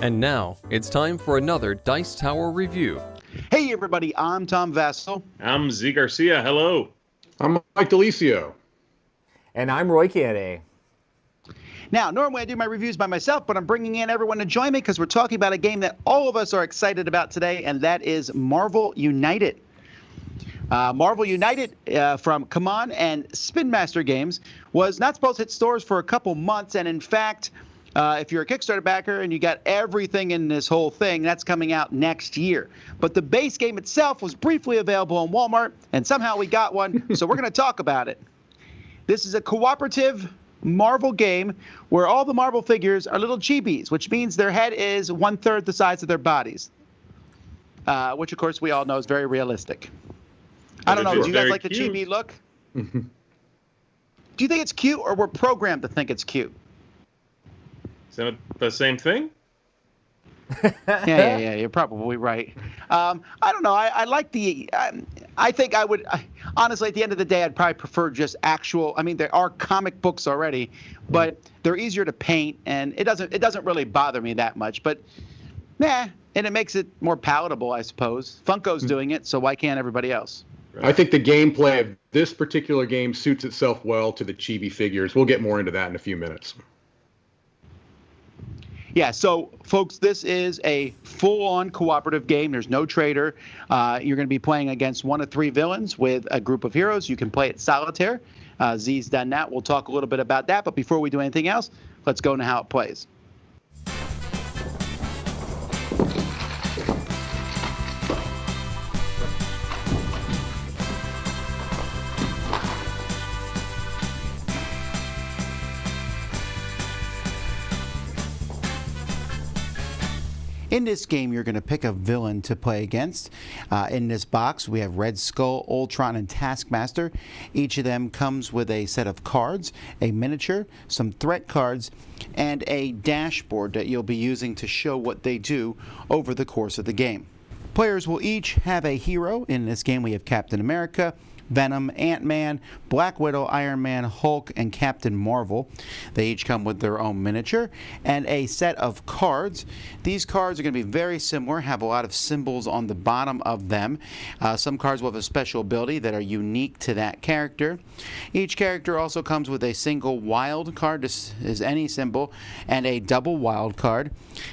And now, it's time for another Dice Tower review. Hey everybody, I'm Tom Vassell. I'm Z Garcia. Hello. I'm Mike DeLisio. And I'm Roy Canny. Now, normally I do my reviews by myself, but I'm bringing in everyone to join me because we're talking about a game that all of us are excited about today, and that is Marvel United. Marvel United from Cmon and Spin Master Games was not supposed to hit stores for a couple months, and in fact, if you're a Kickstarter backer and you got everything in this whole thing, that's coming out next year. But the base game itself was briefly available on Walmart, and somehow we got one, so we're going to talk about it. This is a cooperative Marvel game where all the Marvel figures are little chibis, which means their head is 1/3 the size of their bodies, which, of course, we all know is very realistic. I don't know. Do you guys like the chibi look? Do you think it's cute, or we're programmed to think it's cute? Is that the same thing? Yeah. You're probably right. I don't know. I like the. I think I would. Honestly, at the end of the day, I'd probably prefer just actual. I mean, there are comic books already, but they're easier to paint, and it doesn't really bother me that much. But, and it makes it more palatable, I suppose. Funko's doing it, so why can't everybody else? Right. I think the gameplay of this particular game suits itself well to the chibi figures. We'll get more into that in a few minutes. Yeah, so, folks, this is a full-on cooperative game. There's no traitor. You're going to be playing against one of three villains with a group of heroes. You can play it solitaire. Z's done that. We'll talk a little bit about that. But before we do anything else, let's go into how it plays. In this game, you're going to pick a villain to play against. In this box, we have Red Skull, Ultron, and Taskmaster. Each of them comes with a set of cards, a miniature, some threat cards, and a dashboard that you'll be using to show what they do over the course of the game. Players will each have a hero. In this game, we have Captain America, Venom, Ant-Man, Black Widow, Iron Man, Hulk, and Captain Marvel. They each come with their own miniature and a set of cards. These cards are going to be very similar, have a lot of symbols on the bottom of them. Some cards will have a special ability that are unique to that character. Each character also comes with a single wild card, this is any symbol, and a double wild card.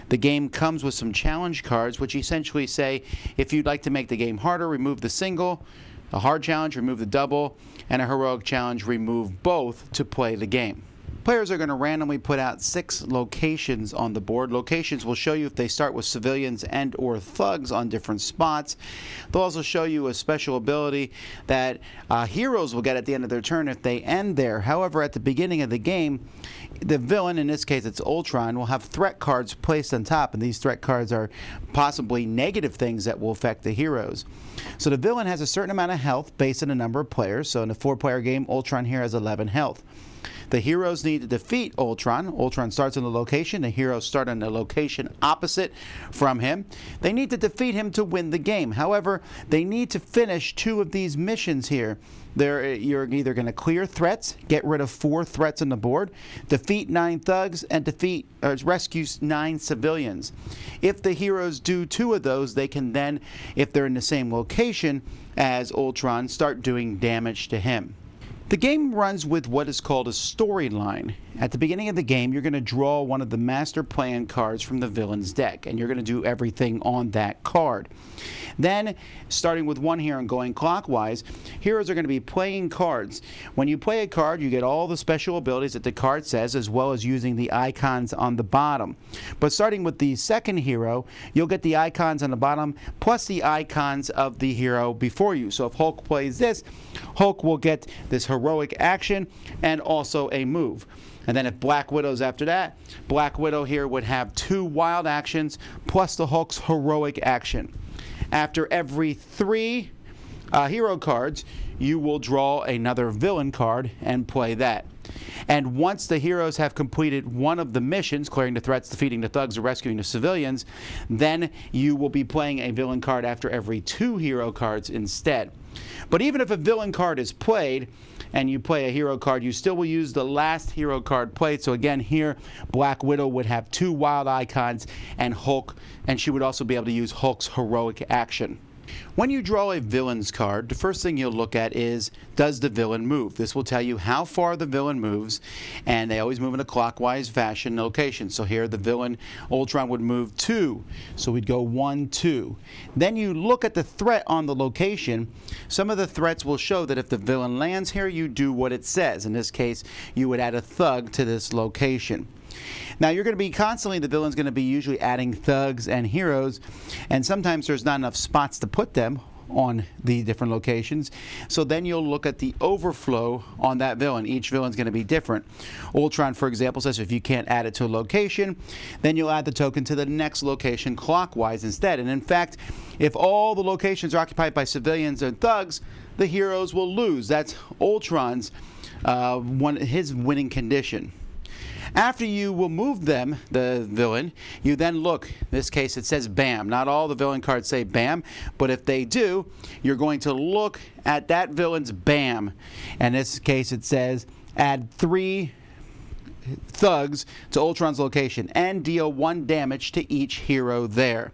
The game comes with some challenge cards, which essentially say if you'd like to make the game harder, remove the single. A hard challenge, remove the double, and a heroic challenge, remove both to play the game. Players are going to randomly put out 6 locations on the board. Locations will show you if they start with civilians and or thugs on different spots. They'll also show you a special ability that heroes will get at the end of their turn if they end there. However, at the beginning of the game, the villain, in this case it's Ultron, will have threat cards placed on top, and these threat cards are possibly negative things that will affect the heroes. So the villain has a certain amount of health based on the number of players. So in a 4-player game, Ultron here has 11 health. The heroes need to defeat Ultron. Ultron starts on the location. The heroes start on the location opposite from him. They need to defeat him to win the game. However, they need to finish 2 of these missions here. You're either going to clear threats, get rid of 4 threats on the board, defeat 9 thugs, and rescue 9 civilians. If the heroes do 2 of those, they can then, if they're in the same location as Ultron, start doing damage to him. The game runs with what is called a storyline. At the beginning of the game, you're going to draw one of the master plan cards from the villain's deck, and you're going to do everything on that card. Then, starting with 1 here and going clockwise, heroes are going to be playing cards. When you play a card, you get all the special abilities that the card says, as well as using the icons on the bottom. But starting with the second hero, you'll get the icons on the bottom, plus the icons of the hero before you. So if Hulk plays this, Hulk will get this heroic action and also a move. And then if Black Widow's after that, Black Widow here would have 2 wild actions plus the Hulk's heroic action. After every 3 hero cards, you will draw another villain card and play that. And once the heroes have completed one of the missions, clearing the threats, defeating the thugs, or rescuing the civilians, then you will be playing a villain card after every 2 hero cards instead. But even if a villain card is played and you play a hero card, you still will use the last hero card played. So again, here Black Widow would have 2 wild icons and Hulk, and she would also be able to use Hulk's heroic action. When you draw a villain's card, the first thing you'll look at is, does the villain move? This will tell you how far the villain moves, and they always move in a clockwise fashion location. So here the villain, Ultron, would move 2. So we'd go 1, 2. Then you look at the threat on the location. Some of the threats will show that if the villain lands here, you do what it says. In this case, you would add a thug to this location. Now you're going to be constantly, the villain's going to be usually adding thugs and heroes, and sometimes there's not enough spots to put them on the different locations. So then you'll look at the overflow on that villain. Each villain's going to be different. Ultron, for example, says if you can't add it to a location, then you'll add the token to the next location clockwise instead. And in fact, if all the locations are occupied by civilians and thugs, the heroes will lose. That's Ultron's his winning condition. After you will move them, the villain, you then look. In this case, it says BAM. Not all the villain cards say BAM, but if they do, you're going to look at that villain's BAM. In this case, it says add 3 thugs to Ultron's location and deal 1 damage to each hero there.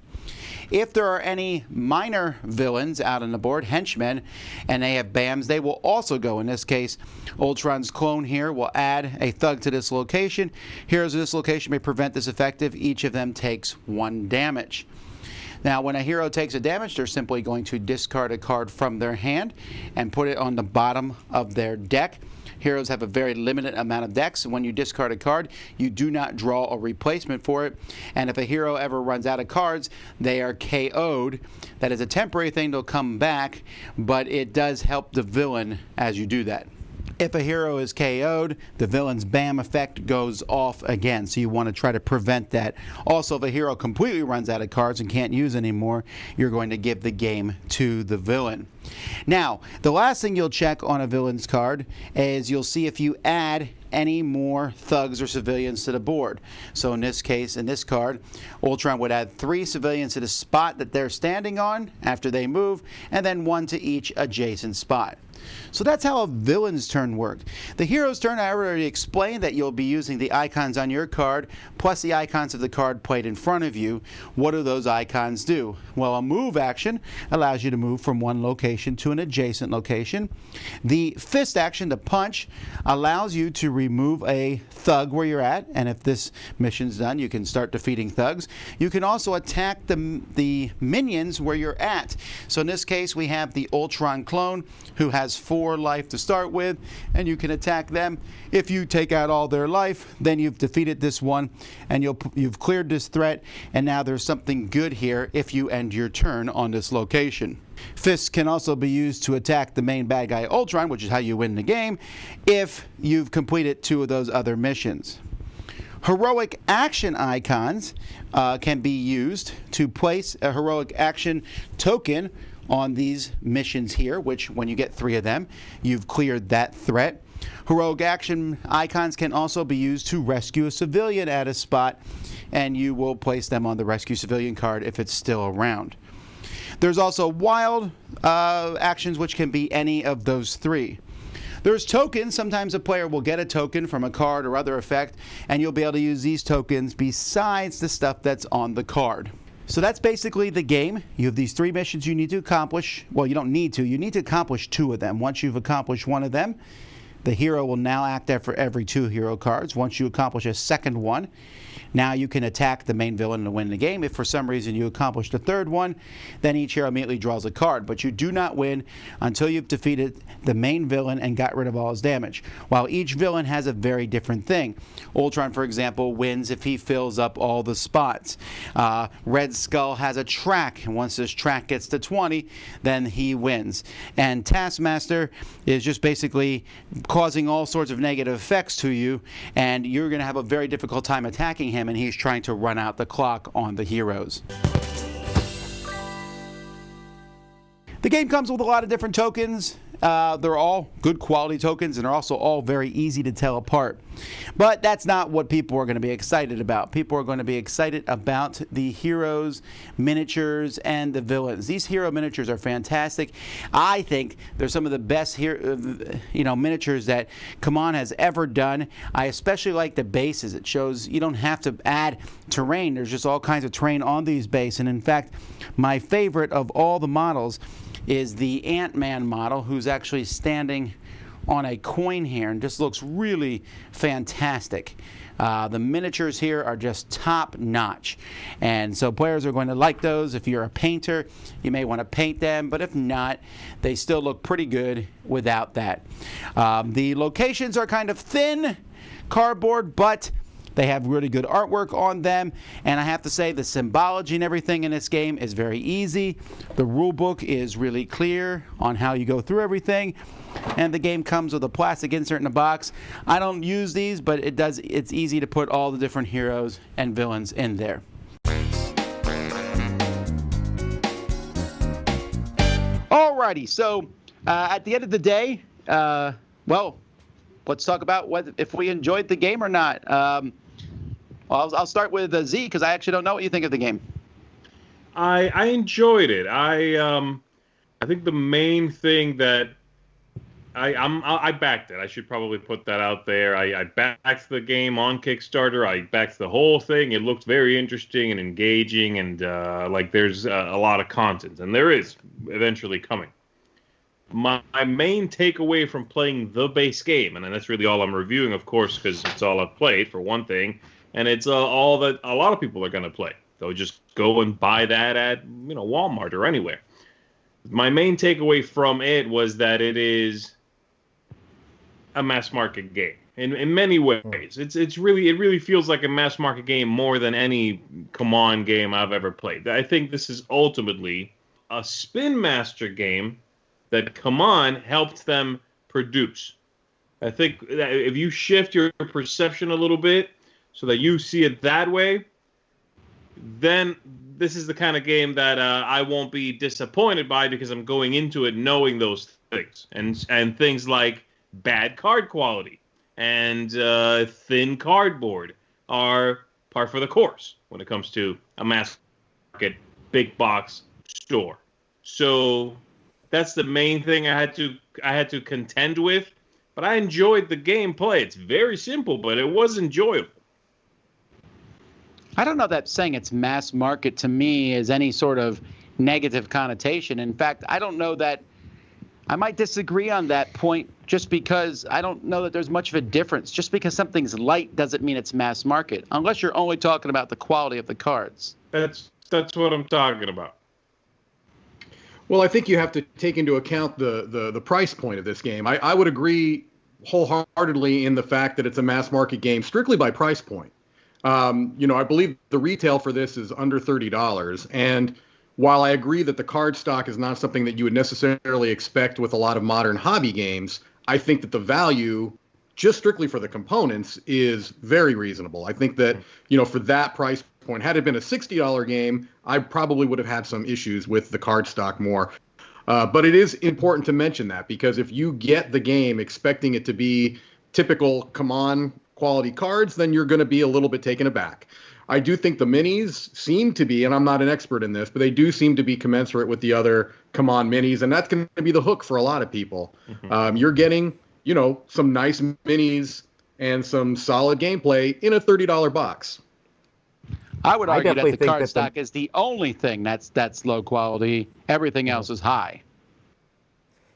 If there are any minor villains out on the board, henchmen, and they have BAMs, they will also go. In this case, Ultron's clone here will add a thug to this location. Heroes of this location may prevent this effective. Each of them takes 1 damage. Now, when a hero takes a damage, they're simply going to discard a card from their hand and put it on the bottom of their deck. Heroes have a very limited amount of decks, and when you discard a card, you do not draw a replacement for it. And if a hero ever runs out of cards, they are KO'd. That is a temporary thing, they'll come back, but it does help the villain as you do that. If a hero is KO'd, the villain's BAM effect goes off again, so you want to try to prevent that. Also, if a hero completely runs out of cards and can't use anymore, you're going to give the game to the villain. Now, the last thing you'll check on a villain's card is you'll see if you add any more thugs or civilians to the board. So in this case, in this card, Ultron would add 3 civilians to the spot that they're standing on after they move, and then 1 to each adjacent spot. So that's how a villain's turn worked. The hero's turn, I already explained that you'll be using the icons on your card plus the icons of the card played in front of you. What do those icons do? Well, a move action allows you to move from one location to an adjacent location. The fist action, the punch, allows you to remove a thug where you're at, and if this mission's done, you can start defeating thugs. You can also attack the minions where you're at. So in this case, we have the Ultron clone who has 4 life to start with, and you can attack them. If you take out all their life, then you've defeated this one, and you've cleared this threat, and now there's something good here if you end your turn on this location. Fists can also be used to attack the main bad guy Ultron, which is how you win the game, if you've completed 2 of those other missions. Heroic action icons can be used to place a heroic action token on these missions here, which when you get 3 of them, you've cleared that threat. Heroic action icons can also be used to rescue a civilian at a spot, and you will place them on the rescue civilian card if it's still around. There's also wild actions, which can be any of those 3. There's tokens. Sometimes a player will get a token from a card or other effect, and you'll be able to use these tokens besides the stuff that's on the card. So that's basically the game. You have these 3 missions you need to accomplish. Well, you don't need to. You need to accomplish 2 of them. Once you've accomplished one of them, the hero will now act there for every 2 hero cards. Once you accomplish a second one, now you can attack the main villain to win the game. If for some reason you accomplish the 3rd one, then each hero immediately draws a card. But you do not win until you've defeated the main villain and got rid of all his damage. While each villain has a very different thing. Ultron, for example, wins if he fills up all the spots. Red Skull has a track, and once this track gets to 20, then he wins. And Taskmaster is just basically causing all sorts of negative effects to you, and you're going to have a very difficult time attacking him, and he's trying to run out the clock on the heroes. The game comes with a lot of different tokens. They're all good quality tokens, and they're also all very easy to tell apart. But that's not what people are going to be excited about. People are going to be excited about the heroes, miniatures, and the villains. These hero miniatures are fantastic. I think they're some of the best miniatures that Cmon has ever done. I especially like the bases. It shows you don't have to add terrain. There's just all kinds of terrain on these bases. And in fact, my favorite of all the models is the Ant-Man model, who's actually standing on a coin here and just looks really fantastic. The miniatures here are just top notch, and so players are going to like those. If you're a painter, you may want to paint them, but if not, they still look pretty good without that. The locations are kind of thin cardboard, but they have really good artwork on them, and I have to say the symbology and everything in this game is very easy. The rule book is really clear on how you go through everything, and the game comes with a plastic insert in the box. I don't use these, but it's easy to put all the different heroes and villains in there. Alrighty, so at the end of the day, let's talk about if we enjoyed the game or not. I'll start with Z, because I actually don't know what you think of the game. I enjoyed it. I think the main thing that I backed it. I should probably put that out there. I backed the game on Kickstarter. I backed the whole thing. It looked very interesting and engaging, and there's a lot of content, and there is eventually coming. My main takeaway from playing the base game, and that's really all I'm reviewing, of course, because it's all I've played, for one thing, and it's all that a lot of people are going to play. They'll just go and buy that at Walmart or anywhere. My main takeaway from it was that it is a mass market game in many ways. It really feels like a mass market game more than any Cmon game I've ever played. I think this is ultimately a Spin Master game that Cmon helped them produce. I think that if you shift your perception a little bit so that you see it that way, then this is the kind of game that I won't be disappointed by, because I'm going into it knowing those things. And things like bad card quality and thin cardboard are par for the course when it comes to a mass market big box store. So that's the main thing I had to contend with, but I enjoyed the gameplay. It's very simple, but it was enjoyable. I don't know that saying it's mass market to me is any sort of negative connotation. In fact, I don't know that I might disagree on that point, just because I don't know that there's much of a difference. Just because something's light doesn't mean it's mass market, unless you're only talking about the quality of the cards. That's what I'm talking about. Well, I think you have to take into account the price point of this game. I would agree wholeheartedly in the fact that it's a mass market game strictly by price point. I believe the retail for this is under $30. And while I agree that the card stock is not something that you would necessarily expect with a lot of modern hobby games, I think that the value, just strictly for the components, is very reasonable. I think that, for that price point, had it been a $60 game, I probably would have had some issues with the card stock more. But it is important to mention that, because if you get the game expecting it to be typical Cmon quality cards, then you're going to be a little bit taken aback. I do think the minis seem to be, and I'm not an expert in this, but they do seem to be commensurate with the other Cmon minis, and that's going to be the hook for a lot of people. Mm-hmm. You're getting, some nice minis and some solid gameplay in a $30 box. I would argue that the card stock is the only thing that's low quality. Everything else is high.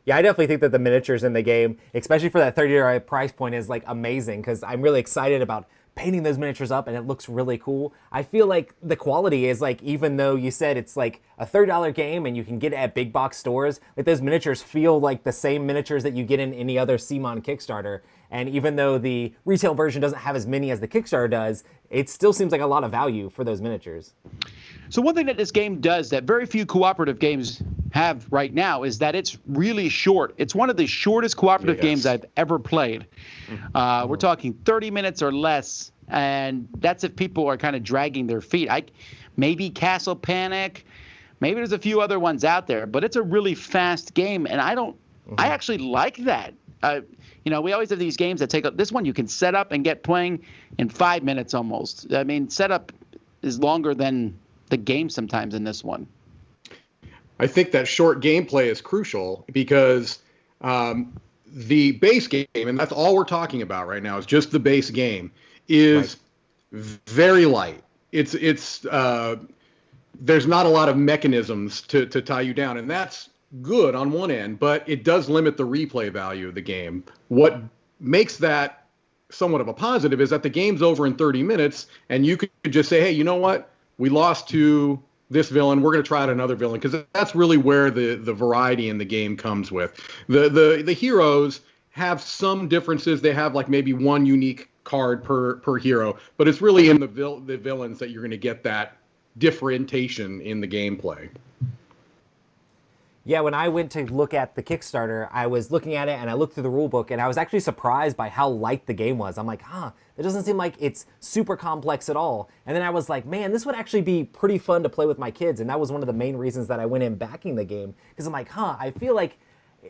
Yeah, I definitely think that the miniatures in the game, especially for that $30 price point, is amazing, because I'm really excited about painting those miniatures up, and it looks really cool. I feel like the quality is even though you said it's a $30 game and you can get it at big box stores, those miniatures feel like the same miniatures that you get in any other Cmon Kickstarter. And even though the retail version doesn't have as many as the Kickstarter does, it still seems like a lot of value for those miniatures. So one thing that this game does that very few cooperative games have right now is that it's really short. It's one of the shortest cooperative games I've ever played. We're talking 30 minutes or less, and that's if people are kind of dragging their feet. Maybe Castle Panic, Maybe there's a few other ones out there, but it's a really fast game, and I actually like that. We always have these games that take up. This one you can set up and get playing in 5 minutes almost. I mean, setup is longer than the game sometimes in this one. I think that short gameplay is crucial because the base game, and that's all we're talking about right now, is just the base game, is very light. It's there's not a lot of mechanisms to tie you down, and that's good on one end, but it does limit the replay value of the game. What makes that somewhat of a positive is that the game's over in 30 minutes, and you could just say, hey, you know what? We lost to this villain. We're going to try out another villain, because that's really where the variety in the game comes with. The heroes have some differences. They have like maybe one unique card per hero, but it's really in the villains that you're going to get that differentiation in the gameplay. Yeah, when I went to look at the Kickstarter, I was looking at it and I looked through the rule book, and I was actually surprised by how light the game was. I'm like, it doesn't seem like it's super complex at all. And then I was like, man, this would actually be pretty fun to play with my kids. And that was one of the main reasons that I went in backing the game, because I'm like, I feel like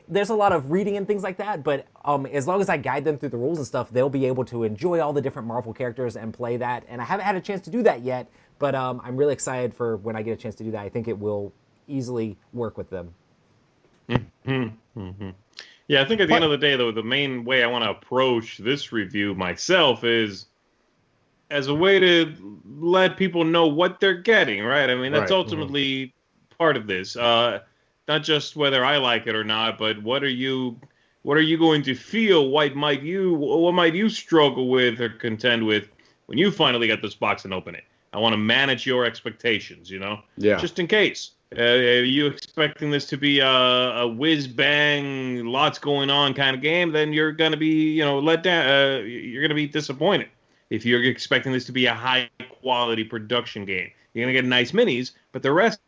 there's a lot of reading and things like that, but as long as I guide them through the rules and stuff, they'll be able to enjoy all the different Marvel characters and play that. And I haven't had a chance to do that yet, but I'm really excited for when I get a chance to do that. I think it will easily work with them. Yeah, I think at the end of the day, though, the main way I want to approach this review myself is as a way to let people know what they're getting, right? I mean, that's ultimately part of this. Not just whether I like it or not, but what are you going to feel? What might you struggle with or contend with when you finally get this box and open it? I want to manage your expectations, just in case. Are you expecting this to be a whiz bang, lots going on kind of game? Then you're going to be, let down. You're going to be disappointed. If you're expecting this to be a high quality production game, you're going to get nice minis, but the rest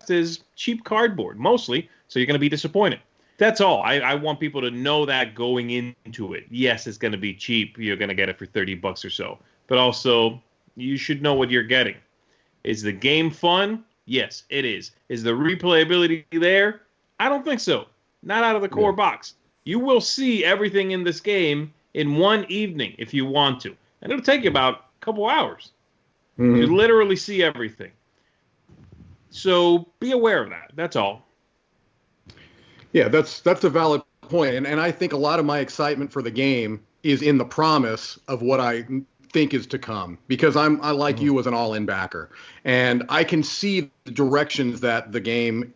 is cheap cardboard mostly. So you're going to be disappointed. That's all. I want people to know that going into it. Yes, it's going to be cheap. You're going to get it for $30 or so, but also you should know what you're getting. Is the game fun? Yes, it is. Is the replayability there? I don't think so. Not out of the core box. You will see everything in this game in one evening if you want to. And it'll take you about a couple hours. You literally see everything. So be aware of that. That's all. Yeah, that's a valid point. And I think a lot of my excitement for the game is in the promise of what I think is to come, because I like you, as an all-in backer, and I can see the directions that the game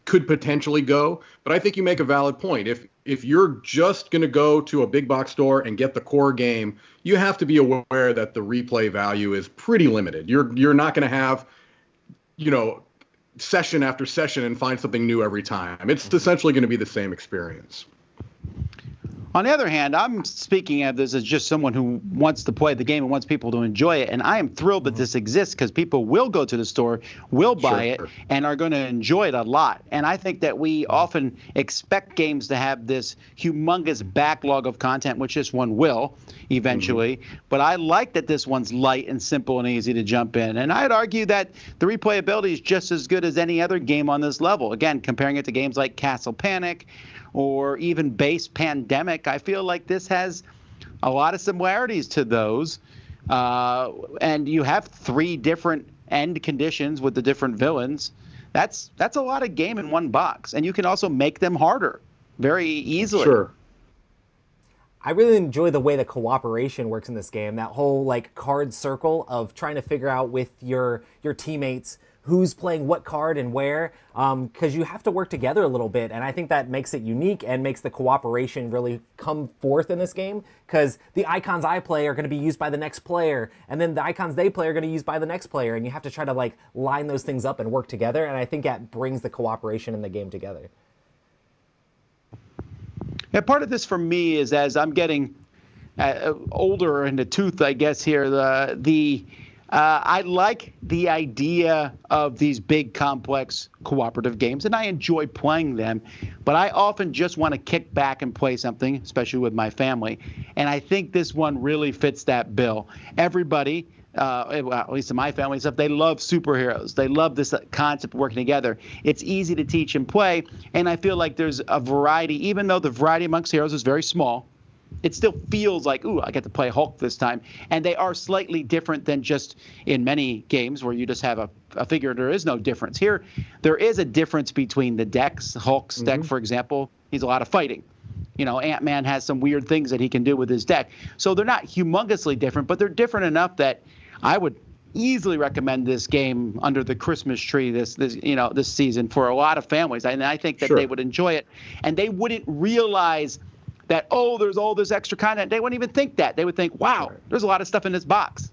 could potentially go. But I think you make a valid point. If you're just going to go to a big box store and get the core game, you have to be aware that the replay value is pretty limited. You're not going to have, session after session and find something new every time. It's essentially going to be the same experience. On the other hand, I'm speaking of this as just someone who wants to play the game and wants people to enjoy it. And I am thrilled that this exists, because people will go to the store, will buy it, and are going to enjoy it a lot. And I think that we often expect games to have this humongous backlog of content, which this one will eventually. But I like that this one's light and simple and easy to jump in. And I'd argue that the replayability is just as good as any other game on this level. Again, comparing it to games like Castle Panic or even base Pandemic, I feel like this has a lot of similarities to those. And you have 3 different end conditions with the different villains. That's a lot of game in one box. And you can also make them harder very easily. Sure. I really enjoy the way the cooperation works in this game. That whole card circle of trying to figure out with your teammates who's playing what card and where, because you have to work together a little bit, and I think that makes it unique and makes the cooperation really come forth in this game, because the icons I play are going to be used by the next player, and then the icons they play are going to be used by the next player, and you have to try to line those things up and work together, and I think that brings the cooperation in the game together. Yeah, part of this for me is, as I'm getting older in the tooth, I guess here, I like the idea of these big, complex, cooperative games, and I enjoy playing them. But I often just want to kick back and play something, especially with my family. And I think this one really fits that bill. Everybody well, at least in my family and stuff, they love superheroes. They love this concept of working together. It's easy to teach and play, and I feel like there's a variety, even though the variety amongst heroes is very small. It still feels like, ooh, I get to play Hulk this time. And they are slightly different than just in many games where you just have a figure. There is no difference. Here, there is a difference between the decks. Hulk's deck, for example, he's a lot of fighting. You know, Ant-Man has some weird things that he can do with his deck. So they're not humongously different, but they're different enough that I would easily recommend this game under the Christmas tree this season for a lot of families. And I think that they would enjoy it. And they wouldn't realize that, oh, there's all this extra content. They wouldn't even think that. They would think, wow, there's a lot of stuff in this box.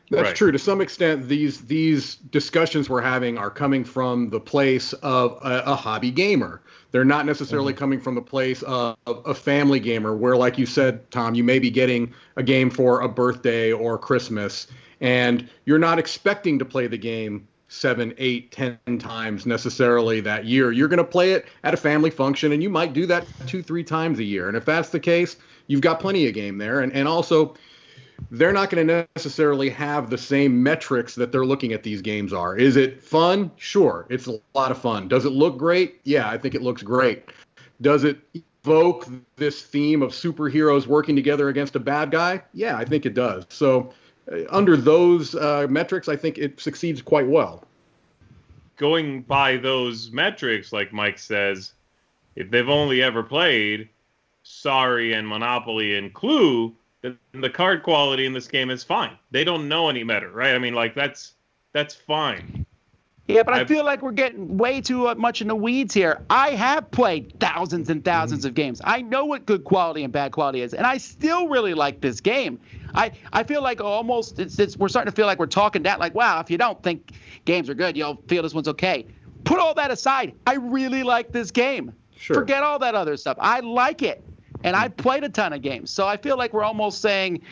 That's true. To some extent, these discussions we're having are coming from the place of a hobby gamer. They're not necessarily coming from the place of a family gamer where, like you said, Tom, you may be getting a game for a birthday or Christmas, and you're not expecting to play the game 7, 8, 10 times necessarily that year. You're going to play it at a family function, and you might do that 2, 3 times a year. And if that's the case, you've got plenty of game there. And also, they're not going to necessarily have the same metrics that they're looking at these games are. Is it fun? Sure. It's a lot of fun. Does it look great? Yeah, I think it looks great. Does it evoke this theme of superheroes working together against a bad guy? Yeah, I think it does. So under those metrics, I think it succeeds quite well. Going by those metrics, like Mike says, if they've only ever played Sorry and Monopoly and Clue, then the card quality in this game is fine. They don't know any better, right? I mean, like, that's fine. Yeah, but I feel like we're getting way too much in the weeds here. I have played thousands and thousands of games. I know what good quality and bad quality is, and I still really like this game. I feel like almost we're starting to feel like we're talking down, like, wow, if you don't think games are good, you'll feel this one's okay. Put all that aside. I really like this game. Sure. Forget all that other stuff. I like it, and I've played a ton of games. So I feel like we're almost saying,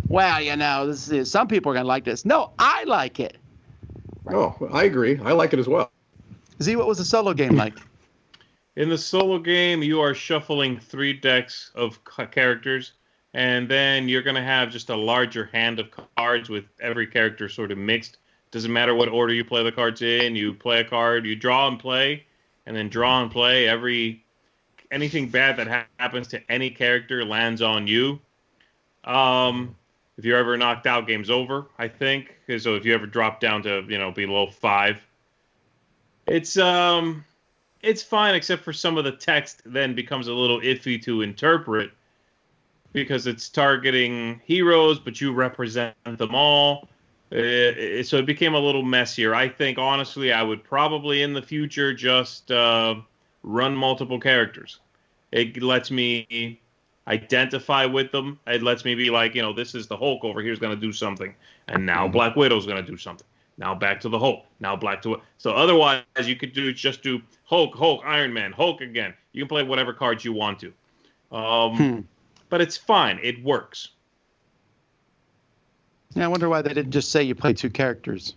well, you know, some people are going to like this. No, I like it. Oh, I agree. I like it as well. Z, what was the solo game like? In the solo game, you are shuffling 3 decks of characters, and then you're going to have just a larger hand of cards with every character sort of mixed. Doesn't matter what order you play the cards in. You play a card, you draw and play, and then draw and play. Anything bad that happens to any character lands on you. If you're ever knocked out, game's over, I think. So if you ever drop down to, below 5, it's fine, except for some of the text then becomes a little iffy to interpret because it's targeting heroes, but you represent them all. So it became a little messier. I think, honestly, I would probably in the future just run multiple characters. It lets me identify with them. It lets me be like, this is the Hulk over here is going to do something, and now Black Widow's going to do something. Now back to the Hulk. Now back to it. So otherwise, you could just do Hulk, Iron Man, Hulk again. You can play whatever cards you want to. But it's fine. It works. Yeah, I wonder why they didn't just say you play 2 characters.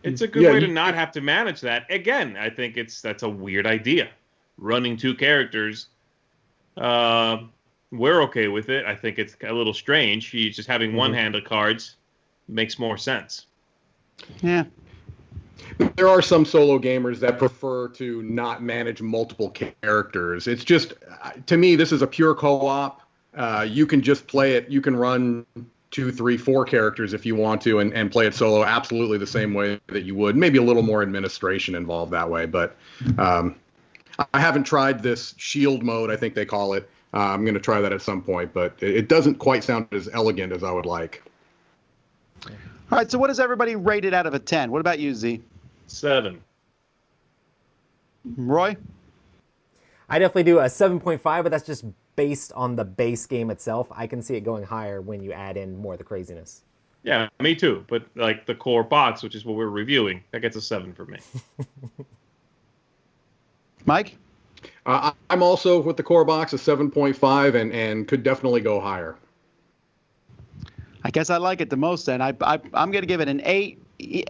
It's a good way to not have to manage that. Again, I think that's a weird idea. Running 2 characters. We're okay with it. I think it's a little strange. He's just having one hand of cards makes more sense. Yeah. There are some solo gamers that prefer to not manage multiple characters. It's just, to me, this is a pure co-op. You can just play it. You can run 2, 3, 4 characters if you want to and play it solo absolutely the same way that you would. Maybe a little more administration involved that way. But I haven't tried this shield mode, I think they call it. I'm going to try that at some point, but it doesn't quite sound as elegant as I would like. All right, so what does everybody rate it out of a 10? What about you, Z? 7. Roy? I definitely do a 7.5, but that's just based on the base game itself. I can see it going higher when you add in more of the craziness. Yeah, me too. But like the core box, which is what we're reviewing, that gets a 7 for me. Mike? I'm also with the core box a 7.5 and could definitely go higher. I guess I like it the most then. I'm going to give it an 8,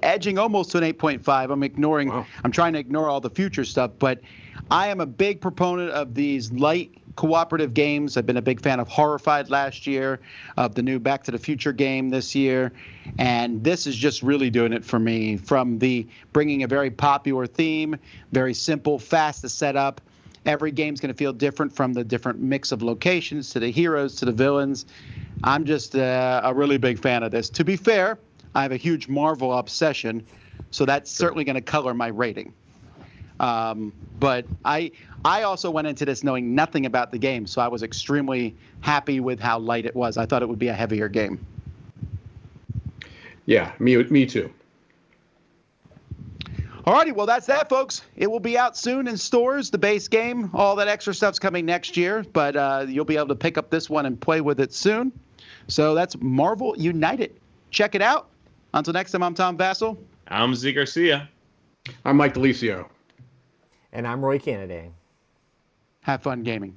edging almost to an 8.5. I'm trying to ignore all the future stuff, but I am a big proponent of these light cooperative games. I've been a big fan of Horrified last year, of the new Back to the Future game this year, and this is just really doing it for me. From the bringing a very popular theme, very simple, fast to set up. Every game's going to feel different, from the different mix of locations to the heroes to the villains. I'm just a really big fan of this. To be fair, I have a huge Marvel obsession, so that's certainly going to color my rating. But I also went into this knowing nothing about the game, so I was extremely happy with how light it was. I thought it would be a heavier game. Yeah, me too. Alrighty, well, that's that, folks. It will be out soon in stores, the base game. All that extra stuff's coming next year, but you'll be able to pick up this one and play with it soon. So that's Marvel United. Check it out. Until next time, I'm Tom Vassell. I'm Z Garcia. I'm Mike DeLisio. And I'm Roy Kennedy. Have fun gaming.